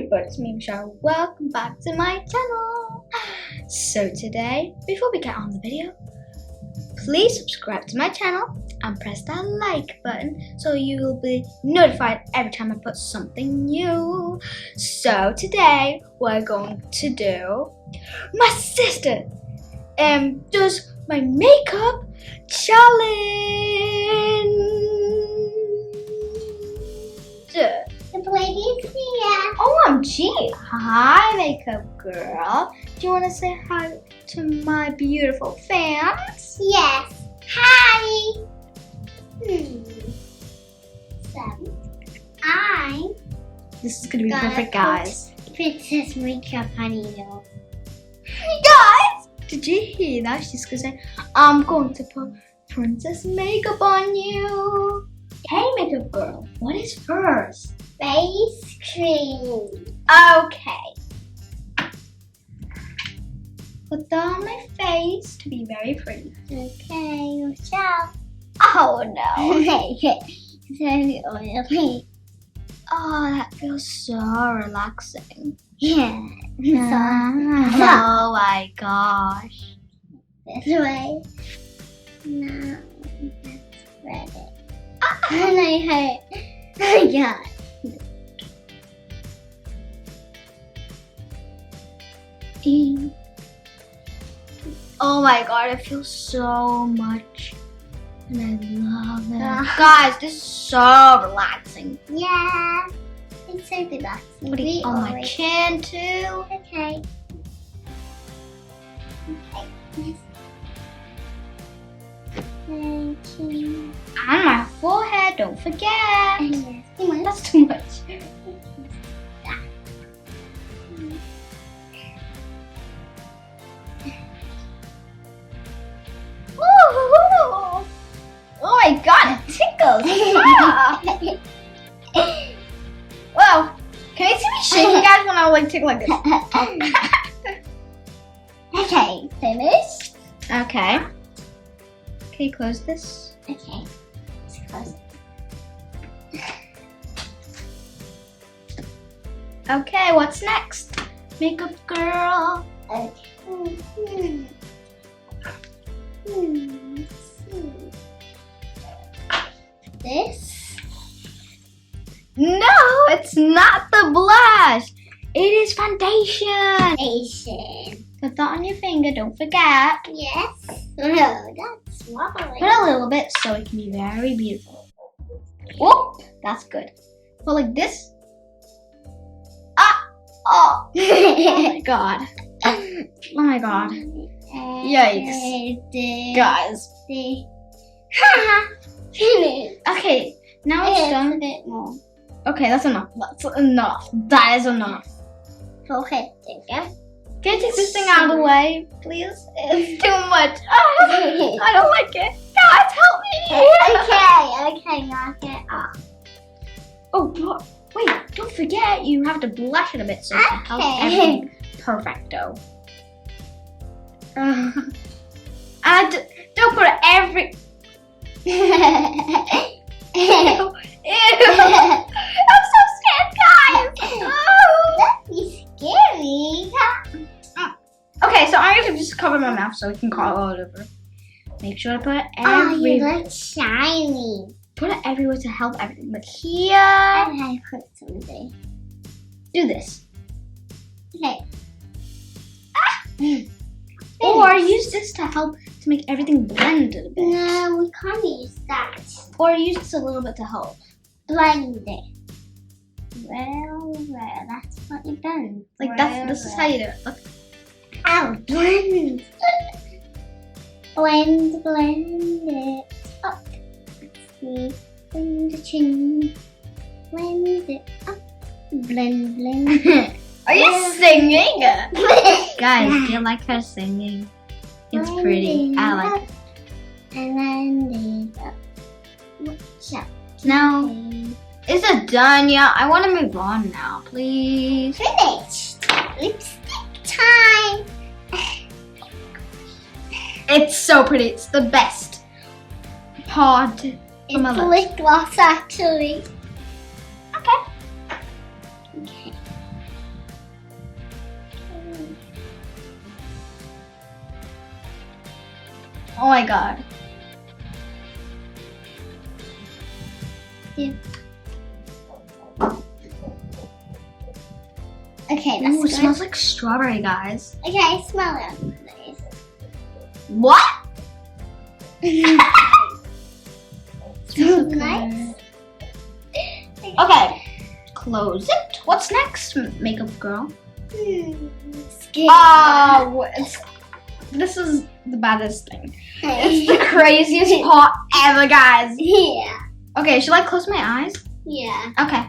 everybody, it's me, Mishaya. Welcome back to my channel. So today, before we get on the video, please subscribe to my channel and press that like button so you will be notified every time I put something new. So today, we're going to do my sister does my makeup challenge. OMG! Hi, makeup girl. Do you want to say hi to my beautiful fans? Yes. Hi. So, This is gonna be perfect, guys. Princess makeup on you. Guys, did you hear that? She's gonna say, "I'm going to put princess makeup on you." Hey, makeup girl. What is first? Face cream. Okay. Put that on my face to be very pretty. Okay, watch out. Oh no. It's very oily. Oh, that feels so relaxing. Yeah. Oh my gosh. This way. Now, let's spread it. And I hurt. Oh my god. Oh my god, it feels so much. And I love it. Guys, this is so relaxing. Yeah. It's so relaxing. Put it on my chin too. Okay. Okay. And my forehead, don't forget. That's too much. Ooh. Oh my god, it tickles. Wow. Can you see me shaking, guys, when I like tickle like this? Okay, finished. Okay. Can you close this? Okay, let's close it. Okay, what's next? Makeup girl. Okay. Let's see. This? No, it's not the blush. It is foundation. Foundation. Put that on your finger, don't forget. Yes. Oh, that's lovely. Put a little bit so it can be very beautiful. Oh, that's good. Put like this. Ah! Oh! Oh my god. Oh my god. Yikes. Guys. Finish. Okay, now it's done. A bit more. Okay, that's enough. That's enough. That is enough. Okay, finger. Can you take this thing out of the way, please? It's too much. I don't like it. Guys, help me. Okay, knock it off. Oh, wait, don't forget you have to blush it a bit so it can help everything perfecto. And don't put it every... Ew. I'm so scared, guys. That'd be scary. Okay, so I'm going to just cover my mouth so it can crawl all over. Make sure to put it Oh, you everywhere. look shiny. Put it everywhere to help everything. But here, And I put something. do this. Okay. Or use this to help to make everything blend a bit. No, we can't use that. Or use this a little bit to help. Blend it. Well, that's what you've done. Like this is how you do it. Look. Ow, blend. Blend it up. Let's see. Blend the chin. Blend it up. Blend. Are you singing? Guys, do you like her singing? It's pretty. I like it. And blend it up. Watch out. Now, Okay. is it done yet? I want to move on now, please. Finished. Lipstick time. It's so pretty. It's the best part. It's lip gloss actually. Okay. Okay. Oh my god. Yeah. Okay, that's Ooh, it good. smells like strawberry, guys. Okay, smell it, please. What? Smells nice. Okay, close it. What's next, makeup girl? Skin. Oh, this is the baddest thing. It's the craziest part ever, guys. Yeah. Okay, should I close my eyes? Yeah. Okay.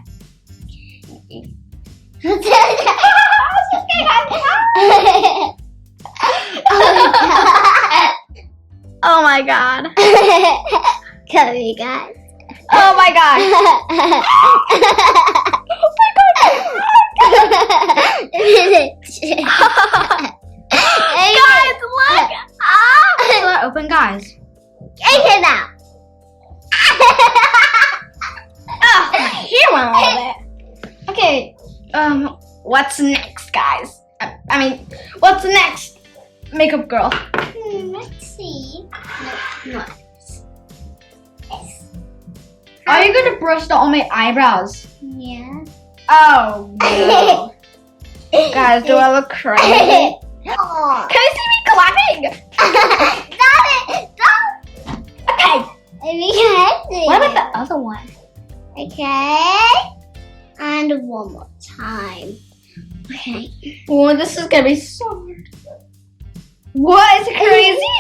Oh my god. Come here, guys. Oh my god. Guys, look. Should I open, guys? Take it out. Oh, my hair went all of it. Okay. What's next, guys? I mean, what's next, makeup girl? Let's see. What? Are you gonna brush on my eyebrows? Yeah. Oh no. Guys, do I look crazy? Oh. Can you see me clapping? Stop it! Stop! Okay. What about the other one? Okay. And one more time. Okay. Oh, this is gonna be so hard. What is crazy?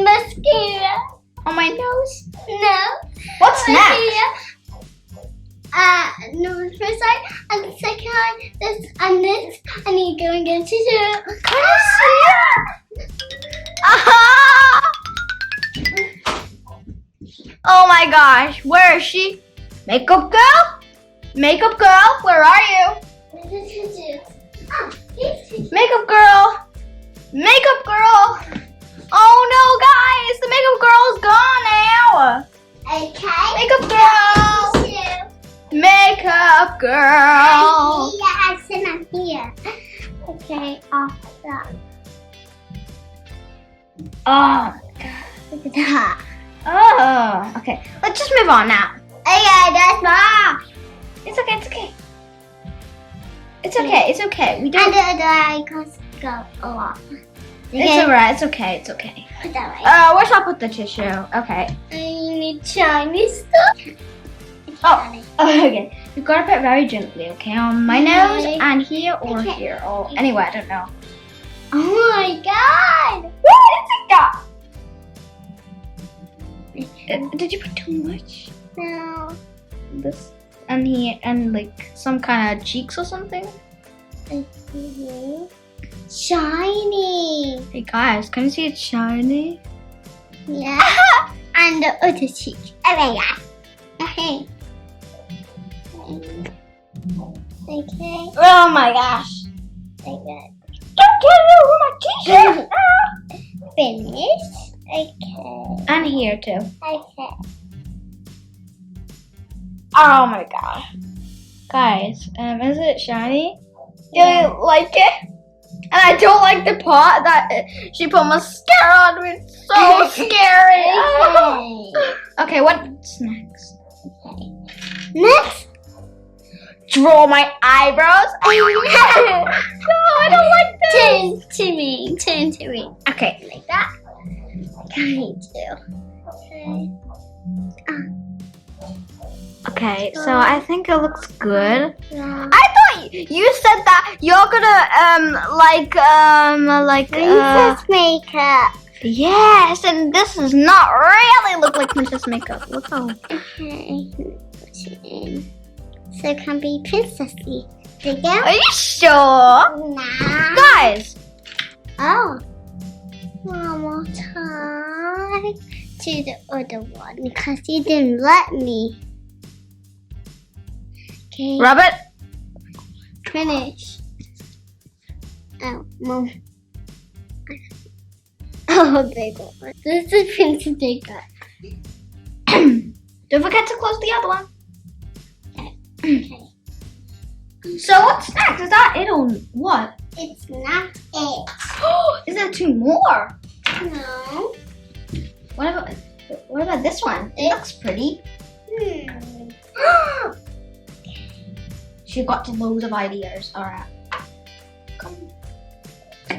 Mascara. On my nose? No. What's next? No, first side, and the second one, this, and this, and you go and get tissue. Can you see it? Aha! Oh my gosh, where is she? Makeup girl? Makeup girl, where are you? Makeup girl! Makeup girl! Oh no, guys! The makeup girl is gone now! Okay. Makeup girl! Makeup girl! Yes, and I'm here. Okay, off that. Oh, Look at that. oh. Okay, let's just move on now. Okay, that's mom. It's okay, it's okay. It's okay, it's okay. We don't. And the eye goes go a lot. It's alright, it's okay, it's okay. Put that way. Where shall I put the tissue? Okay. I need Chinese stuff. Oh, okay. You gotta put it very gently, okay? On my nose Okay. and here or Okay. here. Or anyway, I don't know. Oh my god. What is it? Did you put too much? No. This and here and like some kind of cheeks or something? Shiny. Hey guys, can you see it's shiny? Yeah. And the other cheek. Oh my god. Okay. Okay. Oh my gosh. Okay. Don't get it over my t-shirt. Finish. Okay. And here too. Okay. Oh my god. Guys, is it shiny? Do you like it? And I don't like the part that she put mascara on. It's so scary. Okay, what's next? Okay. Next. Draw my eyebrows. No, I don't like this. Turn to me. Turn to me. Okay. Like that. Me too. Okay. Okay, so I think it looks good. Yeah. I thought you said that you're gonna Princess makeup. yes, and this does not really look like princess makeup. Look how. Okay. Put it in. So it can be princessy. There you go. Are you sure? Now. Guys, Oh. One more time. To the other one because you didn't let me. Okay. rub it. Finish. Oh, mom. Oh, big one. This is princess makeup. Don't forget to close the other one. Okay. So what's next? Is that it or what? It's not it. Is there 2 more? No. What about this one? It looks pretty. She got loads of ideas. Alright.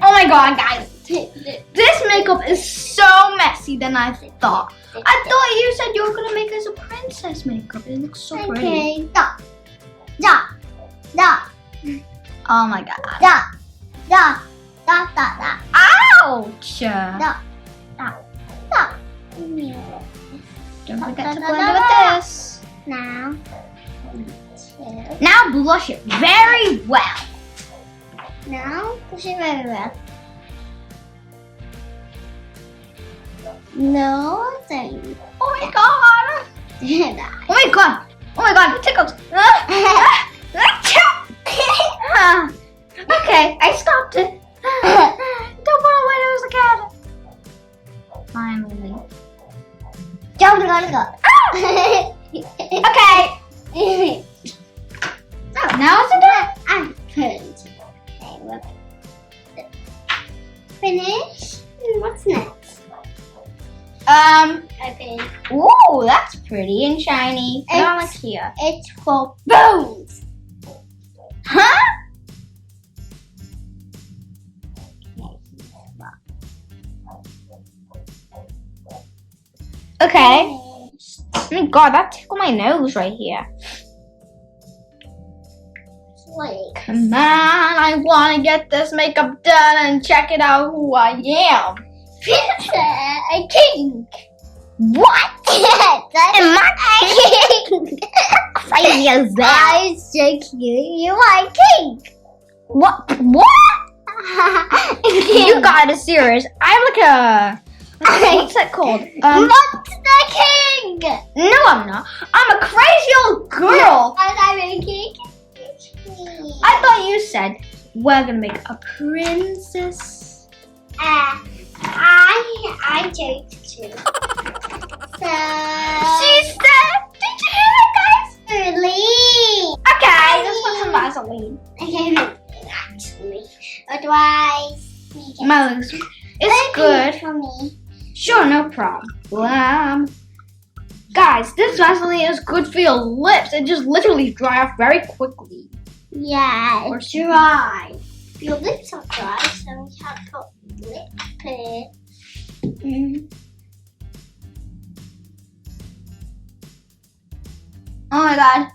Oh my god, guys. This makeup is so messy than I thought. I thought you said you were going to make us a princess makeup. It looks so pretty. Okay. Da. Da. Da. Oh my god. Da. Da. Da. Da. Da. Ouch! Da. Da. Da. Don't forget to blend with this. Now. Now blush it very well. Now push it very well. No thing. Oh my god! Oh my god! Oh my god, it tickles! Okay, I stopped it. Don't put on my nose again. Finally. Don't go. Okay. So now it's done. I'm finished. Finish. What's next? Okay. Ooh, that's pretty and shiny. Not like here. It's for bones. Huh? Okay. Oh my god, that tickled my nose right here. Like. Come on, I want to get this makeup done and check it out who I am. A king. What? Am I king? crazy as that? I so cute. You are king. What? You got it serious. I'm like a... What's that called? Monster king. No, I'm not. I'm a crazy old girl. I'm a king. I thought you said we're gonna make a princess. I joked too. So She said, did you hear that, guys? really. Okay, let's put some Vaseline. Okay, actually. Otherwise, we can My lips. It's good. for me. Sure, no problem. Guys, this Vaseline is good for your lips. It just literally dry off very quickly. Yeah, Or it's dry. Your lips are dry, so we have to put lip it. Oh my god.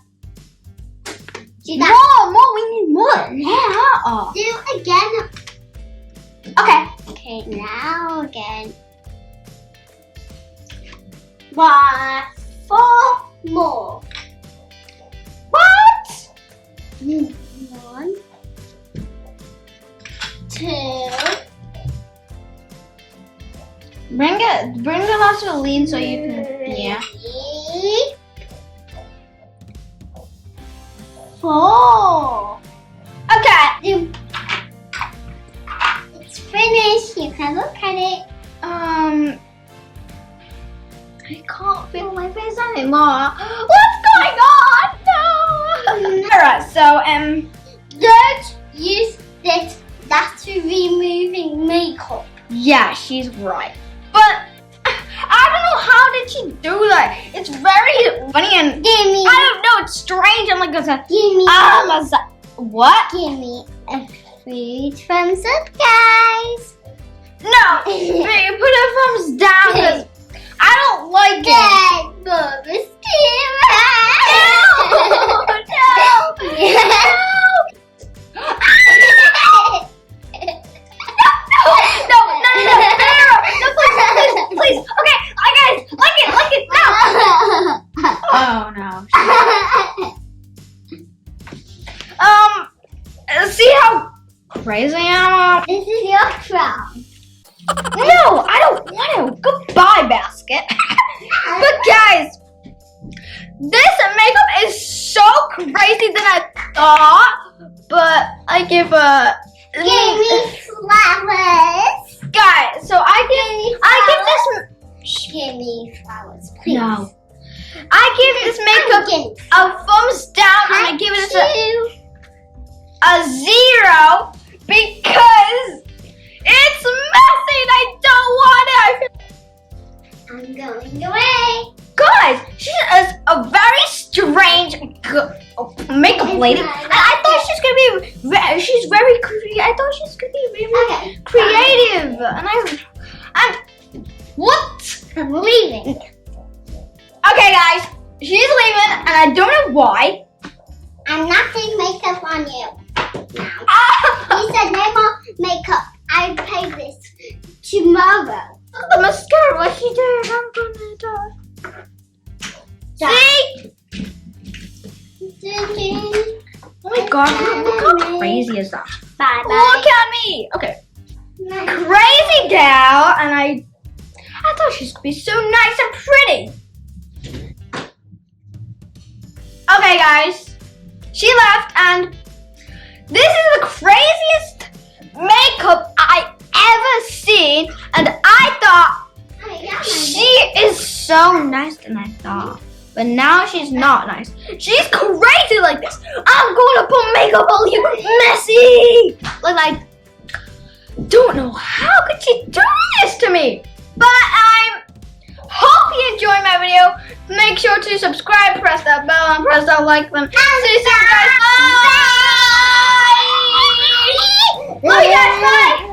Do that. More, we need more. Yeah. Oh. Do it again. Okay. Okay, now again. 1, 4 more. What? 1, 2. Bring the Vaseline so you can, yeah. 3, 4. Okay. It's finished. You can look at it. I can't feel my face anymore. What's going on? No. Alright, so Don't use this. That's for removing makeup. yeah, she's right. But I don't know how did she do that. It's very funny and Give me. I don't know. It's strange. I'm like, Give me. what? Give me a free thumbs up, guys. No, you put a thumbs down because I don't like it. Bubba's No, please. Okay, guys, like it now. Oh no. See how crazy I am? This is your crown. No, I don't want to. Goodbye, basket. But guys, this makeup is so crazy than I thought. But I give a. Give me flowers. Guys, so I give this. Give me flowers, please. No. I give this makeup a thumbs down and I give it a 0. because it's messy and I don't want it. I'm going away. Guys, she is a very strange makeup lady. And I thought she's gonna be, she's very creative. I thought she's gonna be really creative. And what? I'm leaving. Okay, guys, she's leaving, and I don't know why. I'm not doing makeup on you now. He said no more makeup. I pay this tomorrow. The mascara, what she did, I'm gonna die. See? Oh my god, look how crazy is that? Bye bye. Look at me. Okay, crazy gal, and I thought she's gonna be so nice and pretty. Okay, guys, she left, and this is the craziest makeup I ever seen, and I thought she is so nice than I thought. But now she's not nice. She's crazy like this. I'm gonna put makeup all you messy. Like I don't know how could she do this to me. But I hope you enjoyed my video. Make sure to subscribe, press that bell, and press that like button. See you soon, guys. Bye. Love you guys. Bye.